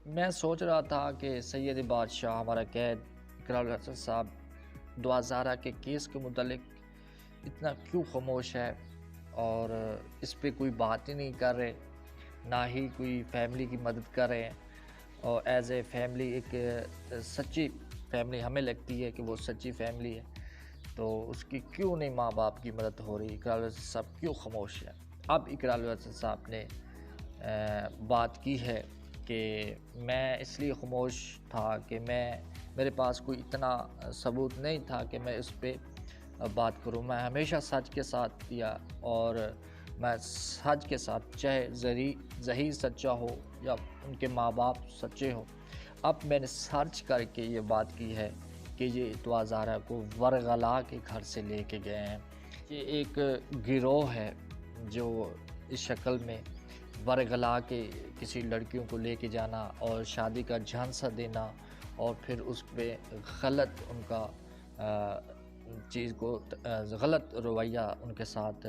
میں سوچ رہا تھا کہ سید بادشاہ ہمارا قید اقرار الحسن صاحب دوازارہ کے کیس کے متعلق اتنا کیوں خاموش ہے اور اس پہ کوئی بات ہی نہیں کر رہے، نہ ہی کوئی فیملی کی مدد کر رہے ہیں۔ اور ایز اے فیملی ایک سچی فیملی ہمیں لگتی ہے کہ وہ سچی فیملی ہے، تو اس کی کیوں نہیں ماں باپ کی مدد ہو رہی؟ اقرار الحسن صاحب کیوں خاموش ہے؟ اب اقرار الحسن صاحب نے بات کی ہے کہ میں اس لیے خاموش تھا کہ میرے پاس کوئی اتنا ثبوت نہیں تھا کہ میں اس پہ بات کروں۔ میں ہمیشہ سچ کے ساتھ دیا اور میں سچ کے ساتھ، چاہے ظہیر سچا ہو یا ان کے ماں باپ سچے ہوں۔ اب میں نے سرچ کر کے یہ بات کی ہے کہ یہ دوازارہ کو ورغلا کے گھر سے لے کے گئے ہیں۔ یہ ایک گروہ ہے جو اس شکل میں ورغلا کے کسی لڑکیوں کو لے کے جانا اور شادی کا جھانسا دینا اور پھر اس پہ غلط ان کا چیز کو غلط رویہ ان کے ساتھ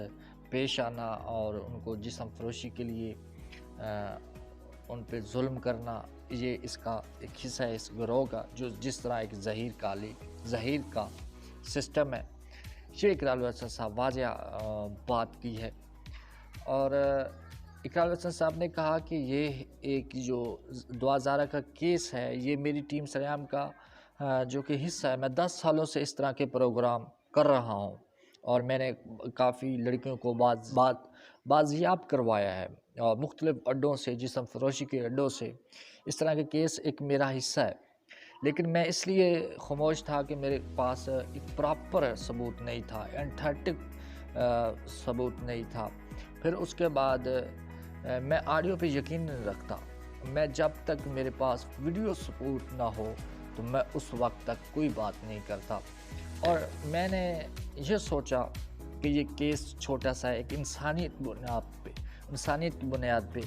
پیش آنا اور ان کو جسم فروشی کے لیے ان پہ ظلم کرنا، یہ اس کا ایک حصہ ہے اس گروہ کا، جو جس طرح ایک ظہیر کا سسٹم ہے۔ یہ اقرار الحسن صاحب واضح بات کی ہے، اور اقرار الحسن صاحب نے کہا کہ یہ ایک جو دوازارہ کا کیس ہے، یہ میری ٹیم سریام کا جو کہ حصہ ہے۔ میں 10 سالوں سے اس طرح کے پروگرام کر رہا ہوں اور میں نے کافی لڑکیوں کو بازیاب کروایا ہے اور مختلف اڈوں سے، جسم فروشی کے اڈوں سے۔ اس طرح کے کیس ایک میرا حصہ ہے، لیکن میں اس لیے خاموش تھا کہ میرے پاس ایک پراپر ثبوت نہیں تھا، اینتھیٹک ثبوت نہیں تھا۔ پھر اس کے بعد میں آڈیو پہ یقین نہیں رکھتا۔ میں جب تک میرے پاس ویڈیو ثبوت نہ ہو تو میں اس وقت تک کوئی بات نہیں کرتا، اور میں نے یہ سوچا کہ یہ کیس چھوٹا سا ہے، ایک انسانیت کی بنیاد پہ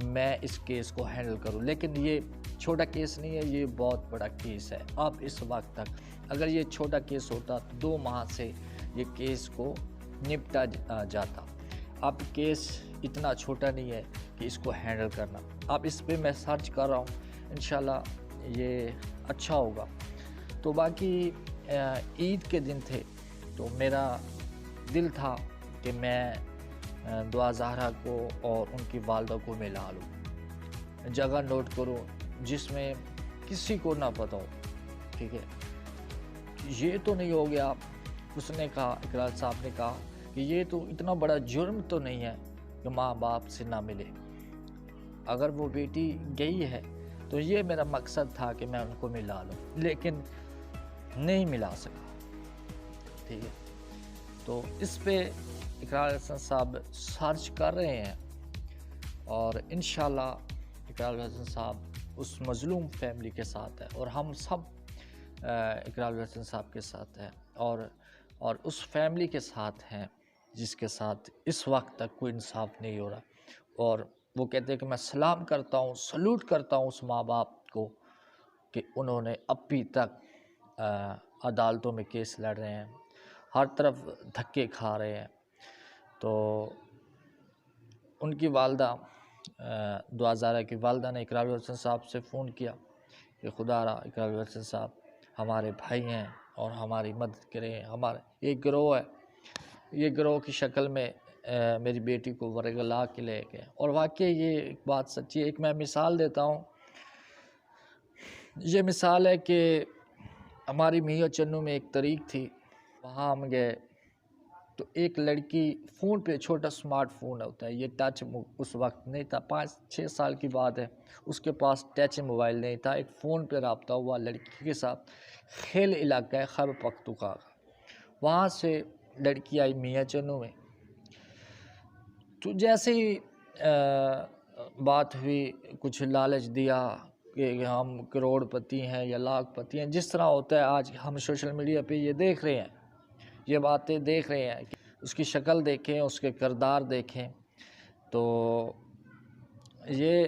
میں اس کیس کو ہینڈل کروں، لیکن یہ چھوٹا کیس نہیں ہے، یہ بہت بڑا کیس ہے۔ اب اس وقت تک اگر یہ چھوٹا کیس ہوتا تو 2 ماہ سے یہ کیس کو نپٹا جاتا۔ اب کیس اتنا چھوٹا نہیں ہے کہ اس کو ہینڈل کرنا۔ اب اس پہ میں سرچ کر رہا ہوں، انشاءاللہ یہ اچھا ہوگا۔ تو باقی عید کے دن تھے تو میرا دل تھا کہ میں دوازارہ کو اور ان کی والدہ کو ملا لوں، جگہ نوٹ کروں جس میں کسی کو نہ پتہ ہو، ٹھیک ہے۔ یہ تو نہیں ہو گیا، اس نے کہا، اقرار صاحب نے کہا کہ یہ تو اتنا بڑا جرم تو نہیں ہے کہ ماں باپ سے نہ ملے۔ اگر وہ بیٹی گئی ہے تو یہ میرا مقصد تھا کہ میں ان کو ملا لوں، لیکن نہیں ملا سکا، ٹھیک ہے۔ تو اس پہ اقرار الحسن صاحب سرچ کر رہے ہیں، اور انشاءاللہ اقرار الحسن صاحب اس مظلوم فیملی کے ساتھ ہے، اور ہم سب اقرار الحسن صاحب کے ساتھ ہیں، اور اس فیملی کے ساتھ ہیں جس کے ساتھ اس وقت تک کوئی انصاف نہیں ہو رہا۔ اور وہ کہتے ہیں کہ میں سلام کرتا ہوں، سلوٹ کرتا ہوں اس ماں باپ کو کہ انہوں نے ابھی تک عدالتوں میں کیس لڑ رہے ہیں، ہر طرف دھکے کھا رہے ہیں۔ تو ان کی والدہ دوازارہ کی والدہ نے اقرار الحسن صاحب سے فون کیا کہ خدا را اقرار الحسن صاحب ہمارے بھائی ہیں اور ہماری مدد کریں، ہمارا ایک گروہ ہے، یہ گروہ کی شکل میں میری بیٹی کو ورغلا کے لے گئے۔ اور واقعی یہ ایک بات سچی ہے۔ ایک میں مثال دیتا ہوں، یہ مثال ہے کہ ہماری میاں چنو میں ایک طریق تھی، وہاں ہم گئے تو ایک لڑکی فون پہ، چھوٹا سمارٹ فون ہوتا ہے، یہ ٹچ اس وقت نہیں تھا، 5-6 سال کی بات ہے، اس کے پاس ٹچ موبائل نہیں تھا، ایک فون پہ رابطہ ہوا لڑکی کے ساتھ۔ خیل علاقہ ہے خیبر پختونخوا کا، وہاں سے لڑکی آئی میاں چنو میں، تو جیسے ہی بات ہوئی، کچھ لالچ دیا کہ ہم کروڑ پتی ہیں یا لاکھ پتی ہیں، جس طرح ہوتا ہے آج ہم سوشل میڈیا پہ یہ دیکھ رہے ہیں، یہ باتیں دیکھ رہے ہیں، اس کی شکل دیکھیں، اس کے کردار دیکھیں، تو یہ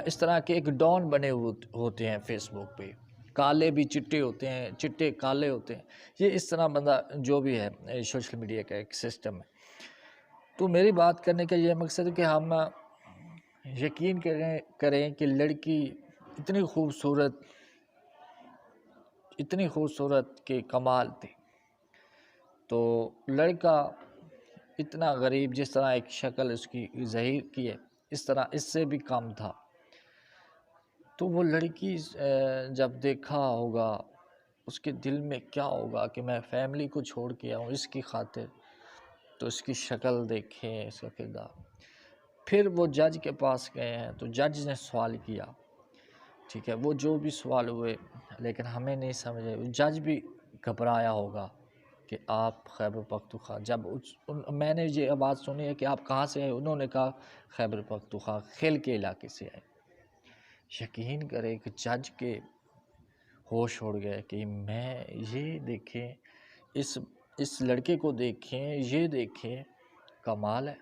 اس طرح کے ایک ڈان بنے ہوتے ہیں فیس بک پہ، کالے بھی چٹے ہوتے ہیں، چٹے کالے ہوتے ہیں، یہ اس طرح بندہ جو بھی ہے سوشل میڈیا کا ایک سسٹم ہے۔ تو میری بات کرنے کا یہ مقصد ہے کہ ہم یقین کریں کہ لڑکی اتنی خوبصورت کے کمال تھے، تو لڑکا اتنا غریب، جس طرح ایک شکل اس کی ظاہر کی ہے اس طرح اس سے بھی کم تھا۔ تو وہ لڑکی جب دیکھا ہوگا اس کے دل میں کیا ہوگا کہ میں فیملی کو چھوڑ کے آؤں اس کی خاطر، تو اس کی شکل دیکھیں، اس کا کردار۔ پھر وہ جج کے پاس گئے ہیں تو جج نے سوال کیا، ٹھیک ہے، وہ جو بھی سوال ہوئے لیکن ہمیں نہیں سمجھے، جج بھی گھبرایا ہوگا کہ آپ خیبر پختونخوا، جب میں نے یہ بات سنی ہے کہ آپ کہاں سے ہیں، انہوں نے کہا خیبر پختونخوا خیل کے علاقے سے آئے۔ یقین کرے کہ جج کے ہوش اڑ گئے کہ میں یہ دیکھیں، اس لڑکے کو دیکھیں، یہ دیکھیں، کمال ہے،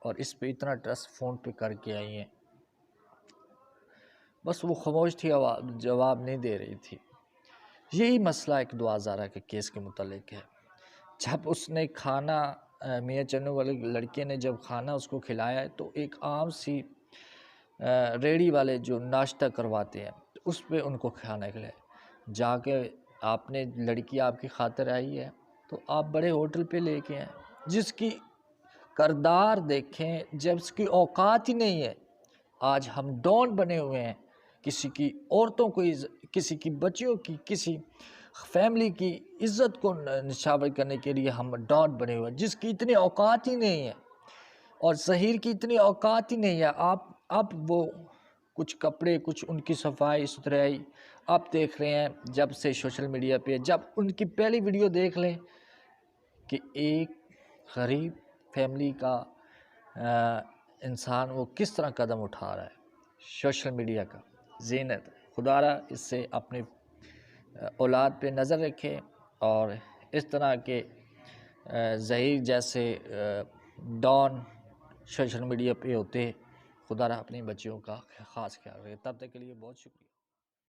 اور اس پہ اتنا ٹرسٹ فون پہ کر کے آئی ہیں۔ بس وہ خاموش تھی، جواب نہیں دے رہی تھی۔ یہی مسئلہ ایک 2000 کے کیس کے متعلق ہے۔ جب اس نے کھانا، میاں چنو والے لڑکے نے جب کھانا اس کو کھلایا ہے، تو ایک عام سی ریڑی والے جو ناشتہ کرواتے ہیں اس پہ ان کو کھانا کھلایا۔ جا کے آپ نے، لڑکی آپ کی خاطر آئی ہے تو آپ بڑے ہوٹل پہ لے کے آئیں، جس کی کردار دیکھیں، جب اس کی اوقات ہی نہیں ہے۔ آج ہم ڈان بنے ہوئے ہیں، کسی کی عورتوں کو، کسی کی بچیوں کی، کسی فیملی کی عزت کو نچھاور کرنے کے لیے ہم ڈان بنے ہوئے ہیں، جس کی اتنی اوقات ہی نہیں ہے، اور ظہیر کی اتنی اوقات ہی نہیں ہے۔ اب وہ کچھ کپڑے، کچھ ان کی صفائی ستھرائی آپ دیکھ رہے ہیں، جب سے سوشل میڈیا پہ، جب ان کی پہلی ویڈیو دیکھ لیں کہ ایک غریب فیملی کا انسان وہ کس طرح قدم اٹھا رہا ہے سوشل میڈیا کا زینت۔ خدا را اس سے اپنی اولاد پہ نظر رکھے، اور اس طرح کے ظہیر جیسے ڈان سوشل میڈیا پہ ہوتے، خدا را اپنی بچیوں کا خاص خیال رکھے۔ تب تک کے لیے بہت شکریہ۔